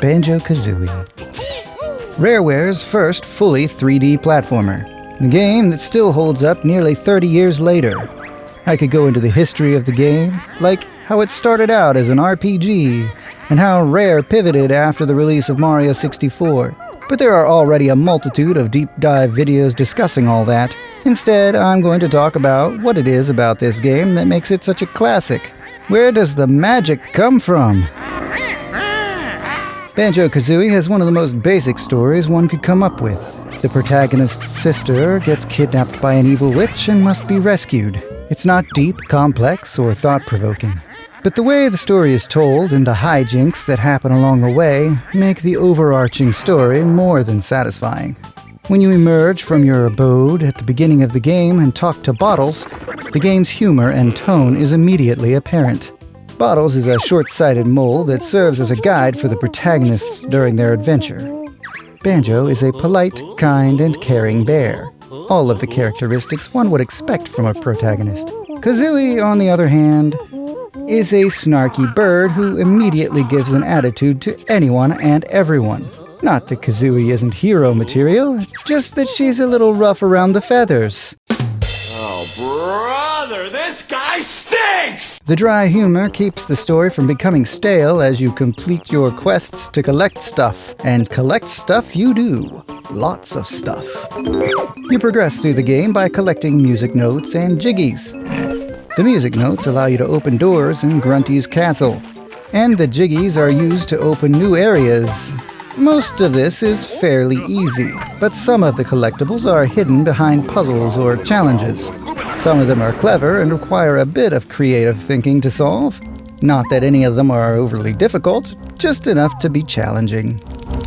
Banjo-Kazooie. Rareware's first fully 3D platformer. A game that still holds up nearly 30 years later. I could go into the history of the game, like how it started out as an RPG, and how Rare pivoted after the release of Mario 64. But there are already a multitude of deep dive videos discussing all that. Instead, I'm going to talk about what it is about this game that makes it such a classic. Where does the magic come from? Banjo-Kazooie has one of the most basic stories one could come up with. The protagonist's sister gets kidnapped by an evil witch and must be rescued. It's not deep, complex, or thought-provoking. But the way the story is told and the hijinks that happen along the way make the overarching story more than satisfying. When you emerge from your abode at the beginning of the game and talk to Bottles, the game's humor and tone is immediately apparent. Bottles is a short-sighted mole that serves as a guide for the protagonists during their adventure. Banjo is a polite, kind, and caring bear. All of the characteristics one would expect from a protagonist. Kazooie, on the other hand, is a snarky bird who immediately gives an attitude to anyone and everyone. Not that Kazooie isn't hero material, just that she's a little rough around the feathers. Oh, brother, this guy stinks! The dry humor keeps the story from becoming stale as you complete your quests to collect stuff. And collect stuff you do. Lots of stuff. You progress through the game by collecting music notes and jiggies. The music notes allow you to open doors in Grunty's castle. And the jiggies are used to open new areas. Most of this is fairly easy, but some of the collectibles are hidden behind puzzles or challenges. Some of them are clever and require a bit of creative thinking to solve. Not that any of them are overly difficult, just enough to be challenging.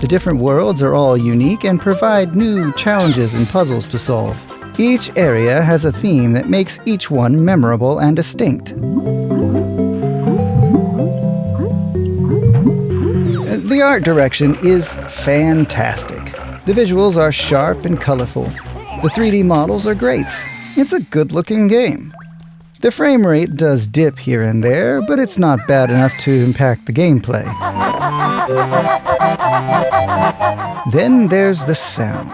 The different worlds are all unique and provide new challenges and puzzles to solve. Each area has a theme that makes each one memorable and distinct. The art direction is fantastic. The visuals are sharp and colorful. The 3D models are great. It's a good-looking game. The frame rate does dip here and there, but it's not bad enough to impact the gameplay. Then there's the sound.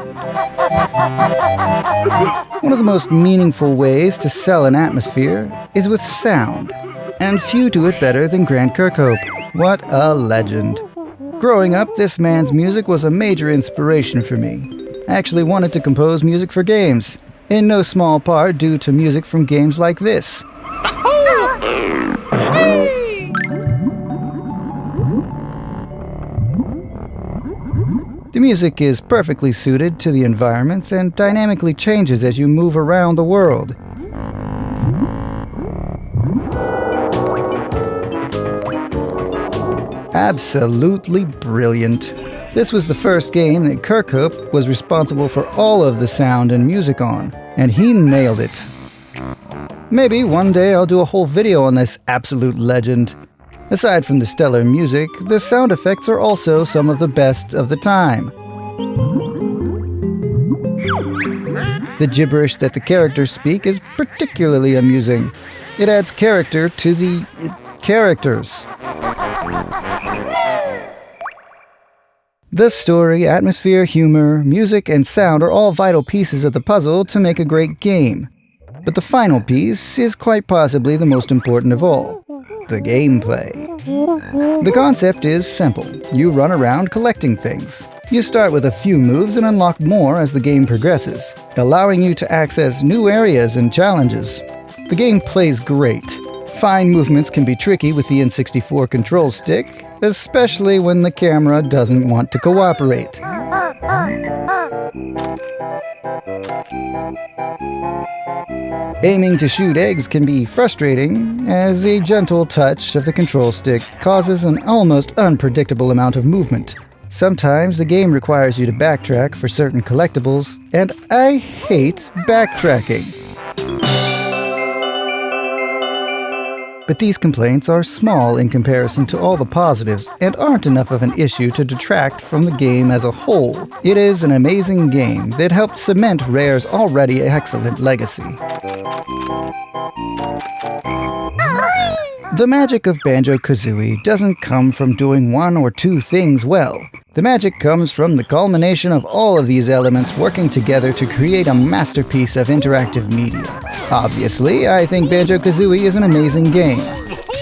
One of the most meaningful ways to sell an atmosphere is with sound, and few do it better than Grant Kirkhope. What a legend. Growing up, this man's music was a major inspiration for me. I actually wanted to compose music for games, in no small part due to music from games like this. The music is perfectly suited to the environments and dynamically changes as you move around the world. Absolutely brilliant. This was the first game that Kirkhope was responsible for all of the sound and music on, and he nailed it. Maybe one day I'll do a whole video on this absolute legend. Aside from the stellar music, the sound effects are also some of the best of the time. The gibberish that the characters speak is particularly amusing. It adds character to the characters. The story, atmosphere, humor, music, and sound are all vital pieces of the puzzle to make a great game. But the final piece is quite possibly the most important of all: the gameplay. The concept is simple. You run around collecting things. You start with a few moves and unlock more as the game progresses, allowing you to access new areas and challenges. The game plays great. Fine movements can be tricky with the N64 control stick, especially when the camera doesn't want to cooperate. Aiming to shoot eggs can be frustrating, as a gentle touch of the control stick causes an almost unpredictable amount of movement. Sometimes the game requires you to backtrack for certain collectibles, and I hate backtracking. But these complaints are small in comparison to all the positives and aren't enough of an issue to detract from the game as a whole. It is an amazing game that helped cement Rare's already excellent legacy. The magic of Banjo-Kazooie doesn't come from doing one or two things well. The magic comes from the culmination of all of these elements working together to create a masterpiece of interactive media. Obviously, I think Banjo-Kazooie is an amazing game.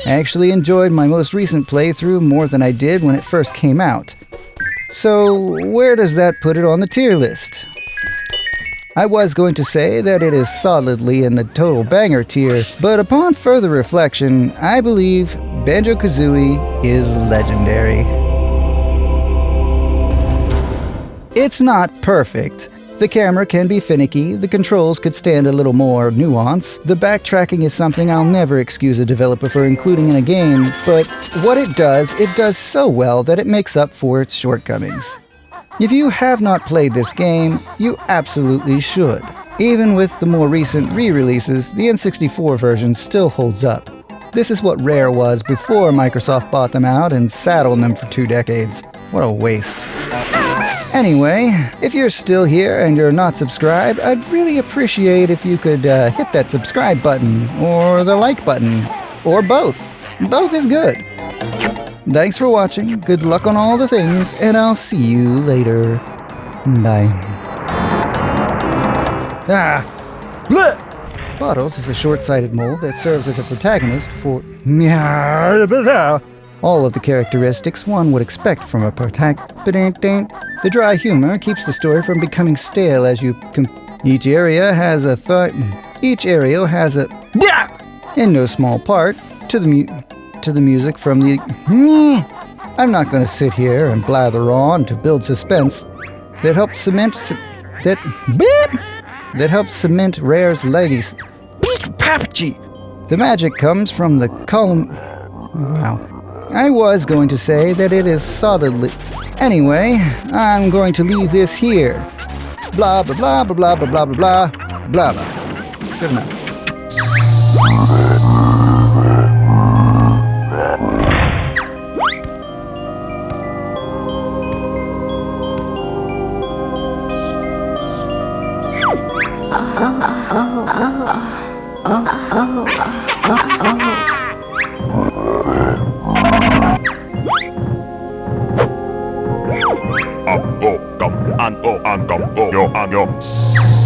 I actually enjoyed my most recent playthrough more than I did when it first came out. So, where does that put it on the tier list? I was going to say that it is solidly in the total banger tier, but upon further reflection, I believe Banjo-Kazooie is legendary. It's not perfect. The camera can be finicky, the controls could stand a little more nuance, the backtracking is something I'll never excuse a developer for including in a game, but what it does so well that it makes up for its shortcomings. If you have not played this game, you absolutely should. Even with the more recent re-releases, the N64 version still holds up. This is what Rare was before Microsoft bought them out and sat on them for 2 decades. What a waste. Anyway, if you're still here and you're not subscribed, I'd really appreciate if you could hit that subscribe button, or the like button, or both. Both is good. Thanks for watching, good luck on all the things, and I'll see you later. Bye. Bleh! Bottles is a short-sighted mole that serves as a protagonist for all of the characteristics one would expect from a protagonist. The dry humor keeps the story from becoming stale as you each area has a in no small part to the music from the I'm not going to sit here and blather on to build suspense that helps cement Rare's legacy. The magic comes from the column. Wow. I was going to say that it is solidly. Anyway, I'm going to leave this here. Blah blah blah blah blah blah blah blah blah blah. Good enough. Yo.